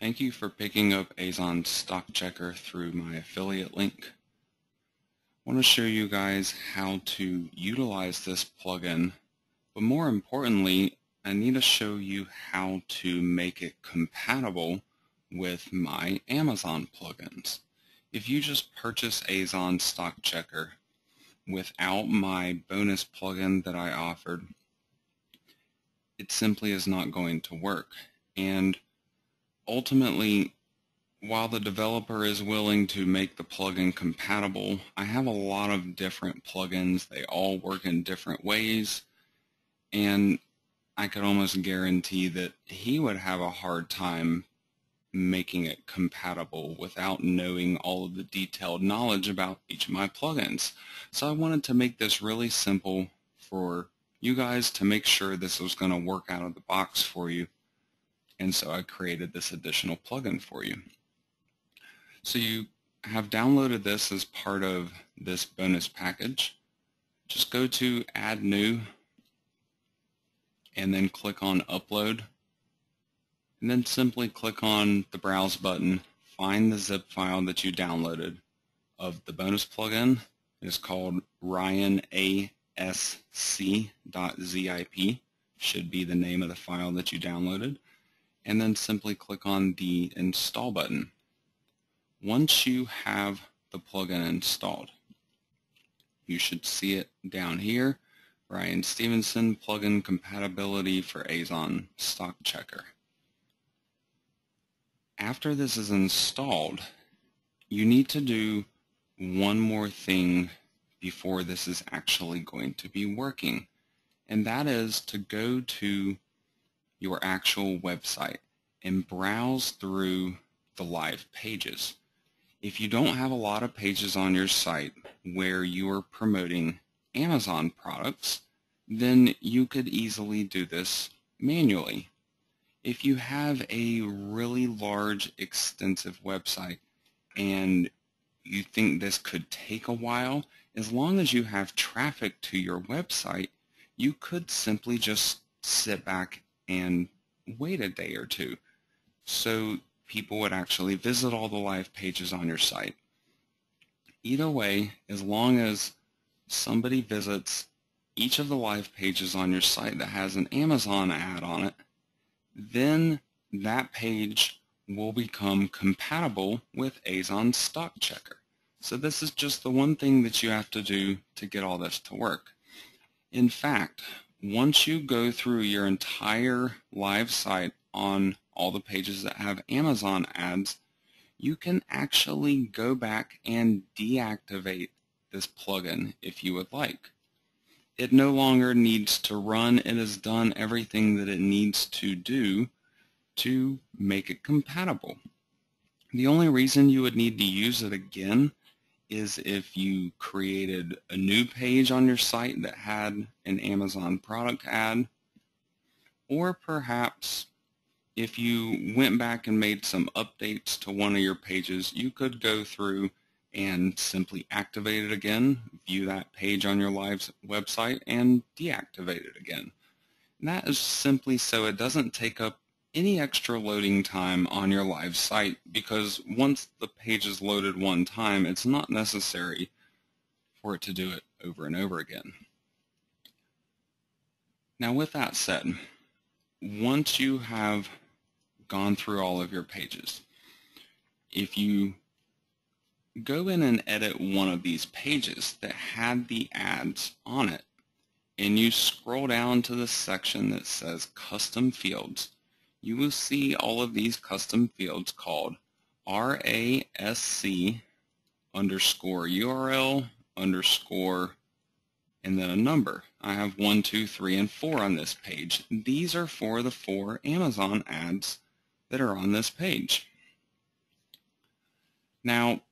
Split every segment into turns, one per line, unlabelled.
Thank you for picking up Azon Stock Checker through my affiliate link. I want to show you guys how to utilize this plugin, but more importantly, I need to show you how to make it compatible with my Amazon plugins. If you just purchase Azon Stock Checker without my bonus plugin that I offered, it simply is not going to work. And ultimately, while the developer is willing to make the plugin compatible, I have a lot of different plugins. They all work in different ways, and I could almost guarantee that he would have a hard time making it compatible without knowing all of the detailed knowledge about each of my plugins. So I wanted to make this really simple for you guys to make sure this was going to work out of the box for you. And so I created this additional plugin for you. So you have downloaded this as part of this bonus package. Just go to Add New and then click on Upload. And then simply click on the Browse button, find the zip file that you downloaded of the bonus plugin. It is called ryanasc.zip. Should be the name of the file that you downloaded. And then simply click on the Install button. Once you have the plugin installed, you should see it down here, Ryan Stevenson, plugin compatibility for Azon Stock Checker. After this is installed, you need to do one more thing before this is actually going to be working, and that is to go to your actual website and browse through the live pages. If you don't have a lot of pages on your site where you are promoting Amazon products, then you could easily do this manually. If you have a really large, extensive website and you think this could take a while, as long as you have traffic to your website, you could simply just sit back and wait a day or two. So people would actually visit all the live pages on your site. Either way, as long as somebody visits each of the live pages on your site that has an Amazon ad on it, then that page will become compatible with Azon Stock Checker. So this is just the one thing that you have to do to get all this to work. In fact, once you go through your entire live site on all the pages that have Amazon ads, you can actually go back and deactivate this plugin if you would like. It no longer needs to run. It has done everything that it needs to do to make it compatible. The only reason you would need to use it again is if you created a new page on your site that had an Amazon product ad, or perhaps if you went back and made some updates to one of your pages, you could go through and simply activate it again, view that page on your live website, and deactivate it again. And that is simply so it doesn't take up any extra loading time on your live site, because once the page is loaded one time, it's not necessary for it to do it over and over again. Now, with that said, once you have gone through all of your pages, if you go in and edit one of these pages that had the ads on it, and you scroll down to the section that says Custom Fields, you will see all of these custom fields called RASC_URL_ and then a number. I have 1, 2, 3, and 4 on this page. These are for the 4 Amazon ads that are on this page. Now,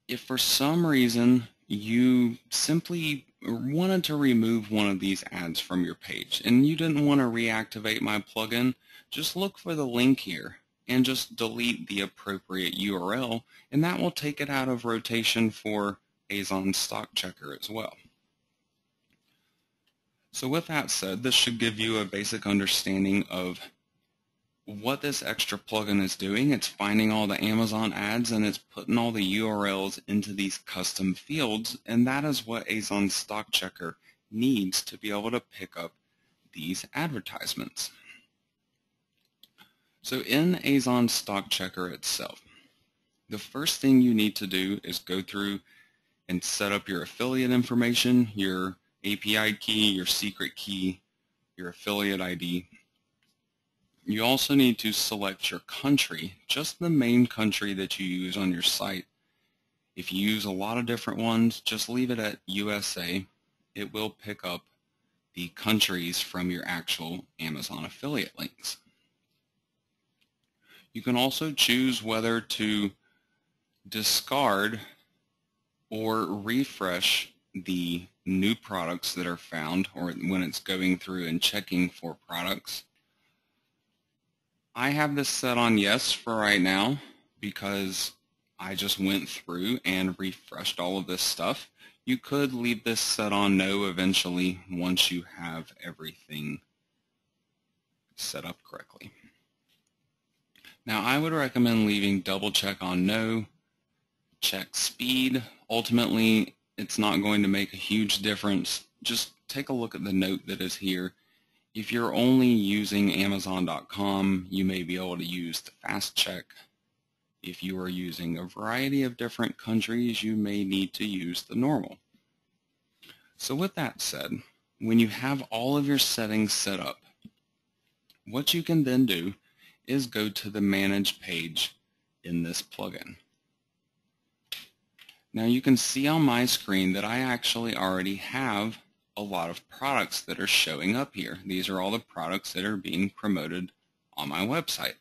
if for some reason you simply wanted to remove one of these ads from your page and you didn't want to reactivate my plugin, just look for the link here and just delete the appropriate URL, and that will take it out of rotation for Azon Stock Checker as well. So with that said, this should give you a basic understanding of what this extra plugin is doing, it's finding all the Amazon ads and it's putting all the URLs into these custom fields, and that is what Azon Stock Checker needs to be able to pick up these advertisements. So in Azon Stock Checker itself, the first thing you need to do is go through and set up your affiliate information, your API key, your secret key, your affiliate ID. You also need to select your country, just the main country that you use on your site. If you use a lot of different ones, just leave it at USA. It will pick up the countries from your actual Amazon affiliate links. You can also choose whether to discard or refresh the new products that are found, or when it's going through and checking for products. I have this set on yes for right now because I just went through and refreshed all of this stuff. You could leave this set on no eventually once you have everything set up correctly. Now I would recommend leaving double check on no, check speed. Ultimately, it's not going to make a huge difference. Just take a look at the note that is here. If you're only using Amazon.com, you may be able to use the fast check. If you are using a variety of different countries, you may need to use the normal. So with that said, when you have all of your settings set up, what you can then do is go to the Manage page in this plugin. Now you can see on my screen that I actually already have a lot of products that are showing up here. These are all the products that are being promoted on my website.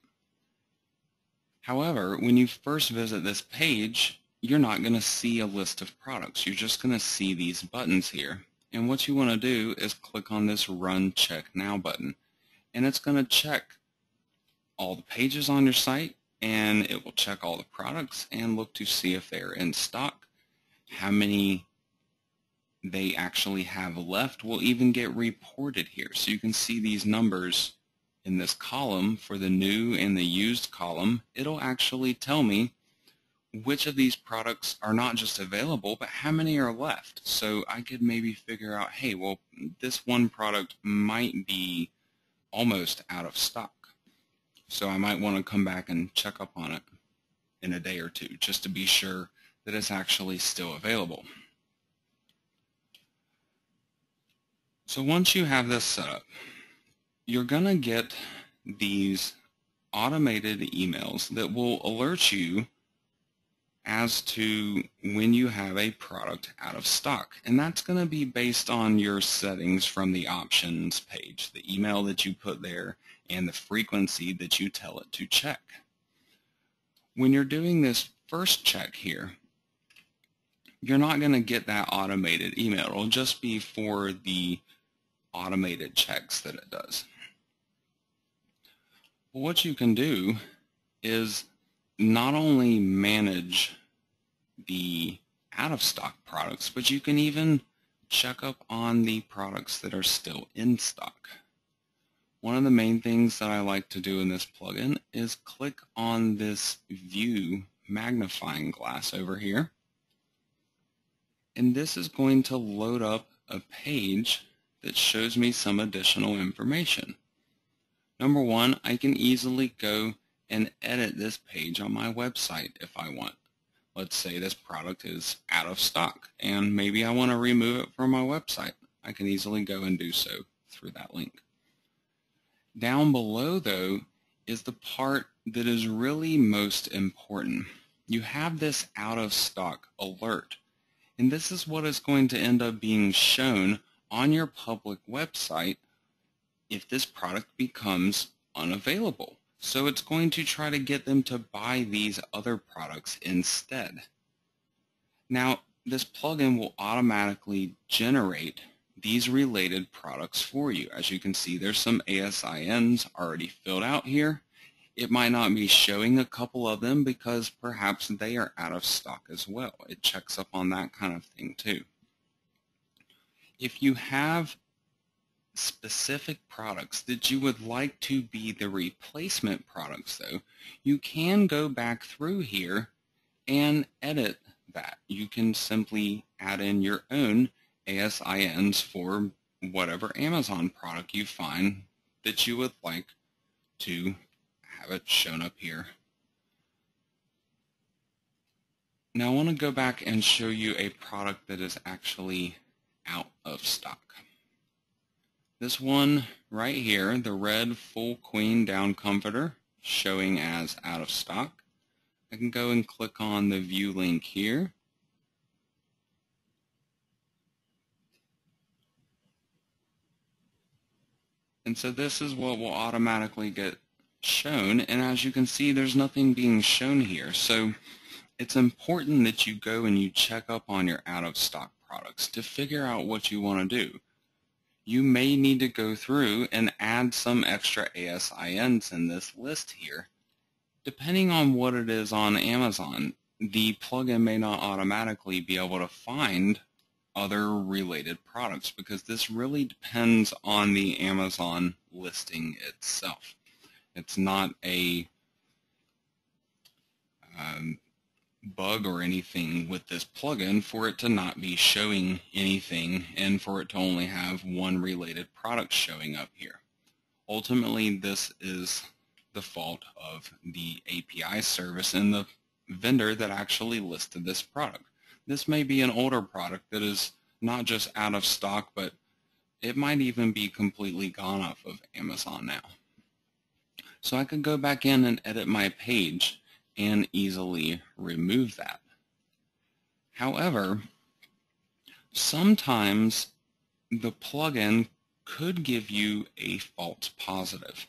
However, when you first visit this page, you're not going to see a list of products. You're just going to see these buttons here. And what you want to do is click on this Run Check Now button. And it's going to check all the pages on your site, and it will check all the products and look to see if they're in stock, how many they actually have left will even get reported here. So you can see these numbers in this column for the new and the used column. It'll actually tell me which of these products are not just available, but how many are left. So I could maybe figure out, hey, well, this one product might be almost out of stock. So I might want to come back and check up on it in a day or two just to be sure that it's actually still available. So once you have this set up, you're going to get these automated emails that will alert you as to when you have a product out of stock. And that's going to be based on your settings from the options page, the email that you put there, and the frequency that you tell it to check. When you're doing this first check here, you're not going to get that automated email. It'll just be for the automated checks that it does. Well, what you can do is not only manage the out-of-stock products, but you can even check up on the products that are still in stock. One of the main things that I like to do in this plugin is click on this view magnifying glass over here, and this is going to load up a page that shows me some additional information. Number one, I can easily go and edit this page on my website if I want. Let's say this product is out of stock and maybe I want to remove it from my website. I can easily go and do so through that link. Down below, though, is the part that is really most important. You have this out of stock alert, and this is what is going to end up being shown on your public website if this product becomes unavailable. So it's going to try to get them to buy these other products instead. Now, this plugin will automatically generate these related products for you. As you can see, there's some ASINs already filled out here. It might not be showing a couple of them because perhaps they are out of stock as well. It checks up on that kind of thing too. If you have specific products that you would like to be the replacement products, though, you can go back through here and edit that. You can simply add in your own ASINs for whatever Amazon product you find that you would like to have it shown up here. Now I want to go back and show you a product that is actually out of stock. This one right here, the red full queen down comforter, showing as out of stock. I can go and click on the view link here. And so this is what will automatically get shown, and as you can see, there's nothing being shown here. So it's important that you go and you check up on your out-of-stock products to figure out what you want to do. You may need to go through and add some extra ASINs in this list here. Depending on what it is on Amazon, the plugin may not automatically be able to find other related products because this really depends on the Amazon listing itself. It's not a bug or anything with this plugin for it to not be showing anything and for it to only have one related product showing up here. Ultimately, this is the fault of the API service and the vendor that actually listed this product. This may be an older product that is not just out of stock, but it might even be completely gone off of Amazon now. So I could go back in and edit my page and easily remove that. However, sometimes the plugin could give you a false positive.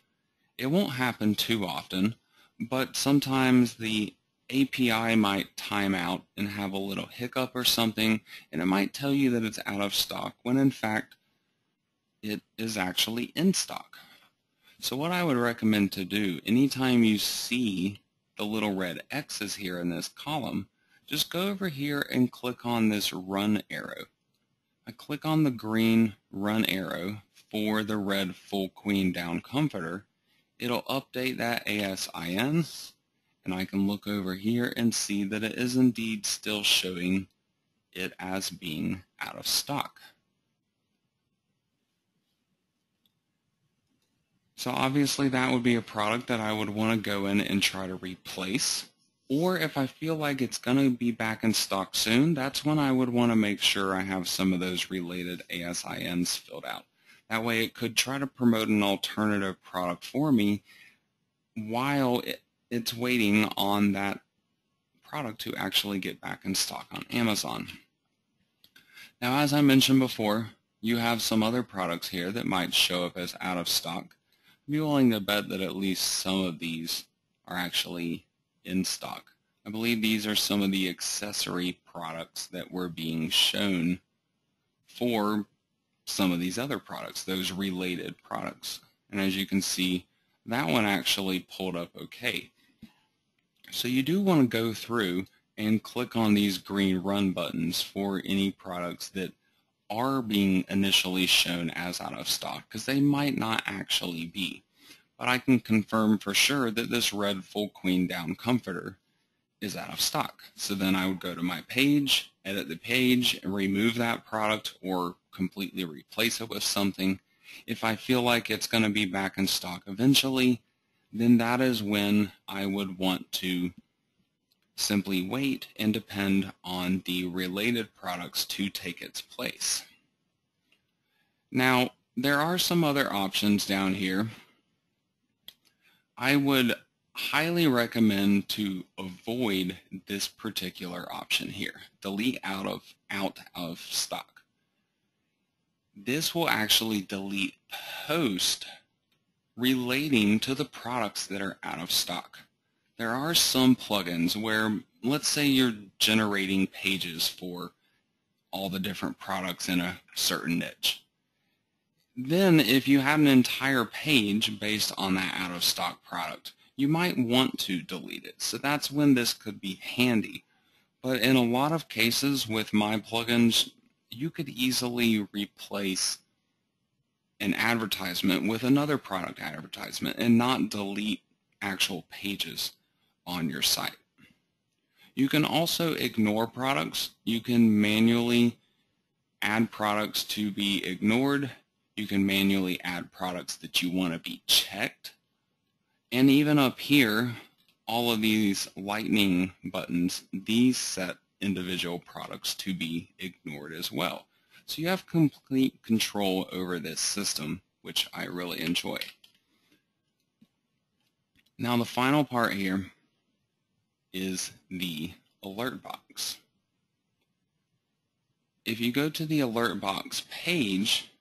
It won't happen too often, but sometimes the API might time out and have a little hiccup or something, and it might tell you that it's out of stock when in fact it is actually in stock. So what I would recommend to do, anytime you see the little red X's here in this column, just go over here and click on this run arrow. I click on the green run arrow for the red full queen down comforter. It'll update that ASIN, and I can look over here and see that it is indeed still showing it as being out of stock. So obviously that would be a product that I would want to go in and try to replace. Or if I feel like it's going to be back in stock soon, that's when I would want to make sure I have some of those related ASINs filled out. That way it could try to promote an alternative product for me while it's waiting on that product to actually get back in stock on Amazon. Now, as I mentioned before, you have some other products here that might show up as out of stock. I'd be willing to bet that at least some of these are actually in stock. I believe these are some of the accessory products that were being shown for some of these other products, those related products. And as you can see, that one actually pulled up okay. So you do want to go through and click on these green run buttons for any products that are being initially shown as out of stock, because they might not actually be. But I can confirm for sure that this red full queen down comforter is out of stock. So then I would go to my page, edit the page, and remove that product or completely replace it with something. If I feel like it's going to be back in stock eventually, then that is when I would want to simply wait and depend on the related products to take its place. Now, there are some other options down here. I would highly recommend to avoid this particular option here, delete out of stock. This will actually delete posts relating to the products that are out of stock. There are some plugins where, let's say you're generating pages for all the different products in a certain niche. Then if you have an entire page based on that out of stock product, you might want to delete it. So that's when this could be handy. But in a lot of cases with my plugins, you could easily replace an advertisement with another product advertisement and not delete actual pages on your site. You can also ignore products. You can manually add products to be ignored. You can manually add products that you want to be checked. And even up here, all of these lightning buttons, these set individual products to be ignored as well. So you have complete control over this system, which I really enjoy. Now the final part here is the alert box. If you go to the alert box page,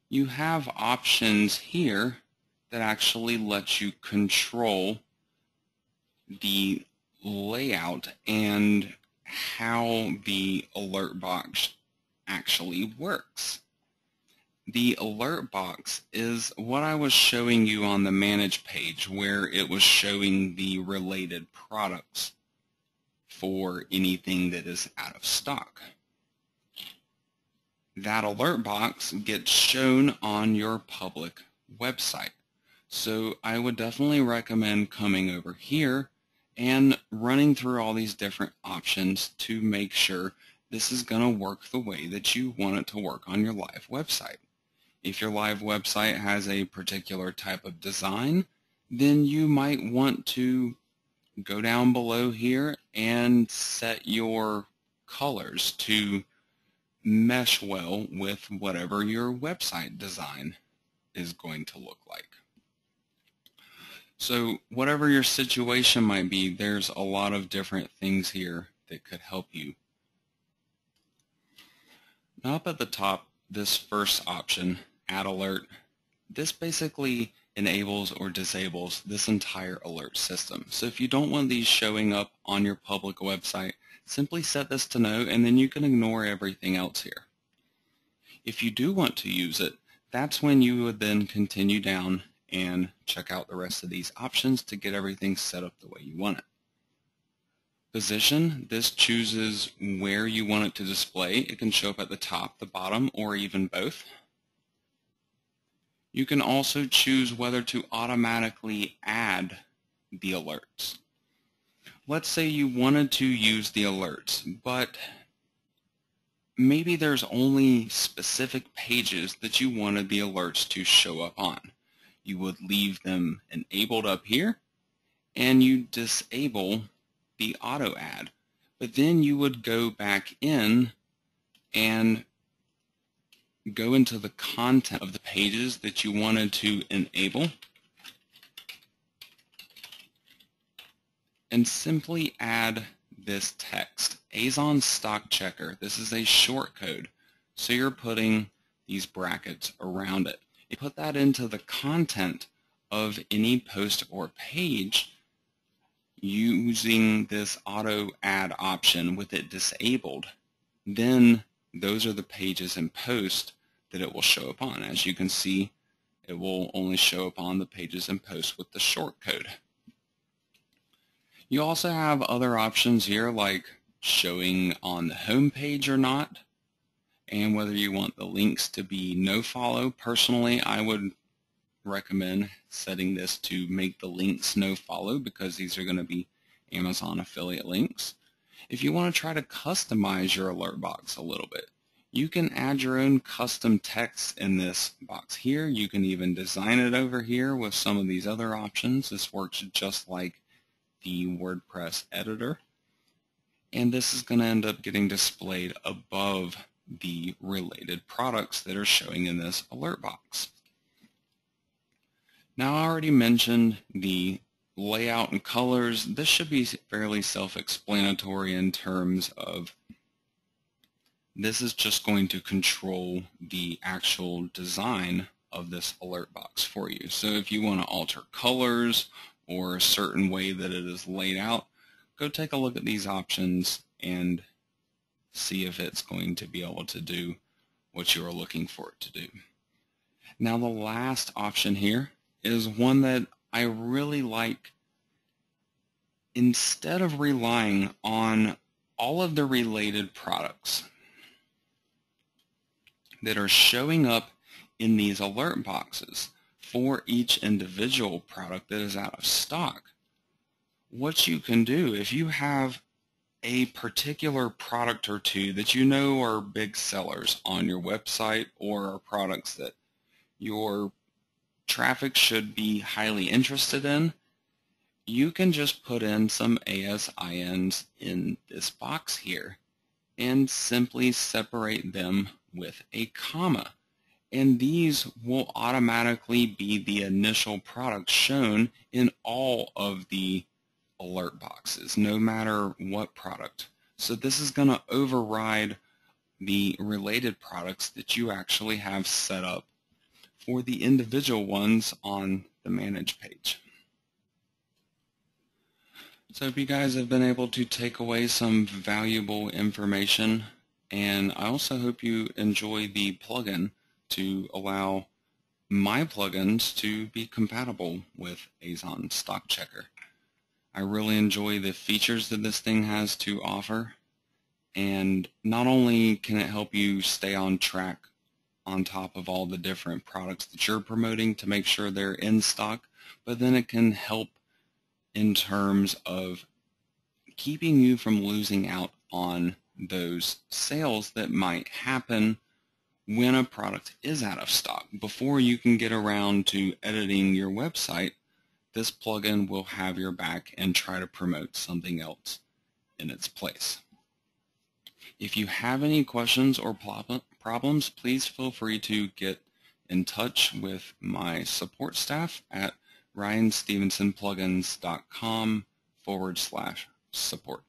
you have options here that actually let you control the layout and how the alert box actually works. The alert box is what I was showing you on the manage page, where it was showing the related products for anything that is out of stock. That alert box gets shown on your public website. So I would definitely recommend coming over here and running through all these different options to make sure this is going to work the way that you want it to work on your live website. If your live website has a particular type of design, then you might want to go down below here and set your colors to mesh well with whatever your website design is going to look like. So whatever your situation might be, there's a lot of different things here that could help you. Now up at the top, this first option, Add Alert, this basically enables or disables this entire alert system. So if you don't want these showing up on your public website, simply set this to no, and then you can ignore everything else here. If you do want to use it, that's when you would then continue down and check out the rest of these options to get everything set up the way you want it. Position, this chooses where you want it to display. It can show up at the top, the bottom, or even both. You can also choose whether to automatically add the alerts. Let's say you wanted to use the alerts, but maybe there's only specific pages that you wanted the alerts to show up on. You would leave them enabled up here, and you disable the auto add. But then you would go back in and go into the content of the pages that you wanted to enable and simply add this text, Azon Stock Checker. This is a short code, so you're putting these brackets around it. You put that into the content of any post or page using this auto add option with it disabled. Then those are the pages and posts that it will show up on. As you can see, it will only show up on the pages and posts with the short code. You also have other options here like showing on the home page or not, and whether you want the links to be no follow. Personally, I would recommend setting this to make the links no follow because these are going to be Amazon affiliate links. If you want to try to customize your alert box a little bit, you can add your own custom text in this box here. You can even design it over here with some of these other options. This works just like the WordPress editor. And this is going to end up getting displayed above the related products that are showing in this alert box. Now, I already mentioned the layout and colors. This should be fairly self-explanatory in terms of this is just going to control the actual design of this alert box for you. So if you want to alter colors or a certain way that it is laid out, go take a look at these options and see if it's going to be able to do what you are looking for it to do. Now the last option here is one that I really like. Instead of relying on all of the related products that are showing up in these alert boxes for each individual product that is out of stock. What you can do, if you have a particular product or two that you know are big sellers on your website or are products that your traffic should be highly interested in, you can just put in some ASINs in this box here and simply separate them with a comma. And these will automatically be the initial products shown in all of the alert boxes, no matter what product. So this is going to override the related products that you actually have set up for the individual ones on the Manage page. So I hope you guys have been able to take away some valuable information, and I also hope you enjoy the plugin to allow my plugins to be compatible with Azon Stock Checker. I really enjoy the features that this thing has to offer, and not only can it help you stay on track on top of all the different products that you're promoting to make sure they're in stock, but then it can help in terms of keeping you from losing out on those sales that might happen when a product is out of stock. Before you can get around to editing your website, this plugin will have your back and try to promote something else in its place. If you have any questions or problems, please feel free to get in touch with my support staff at ryanstevensonplugins.com/support.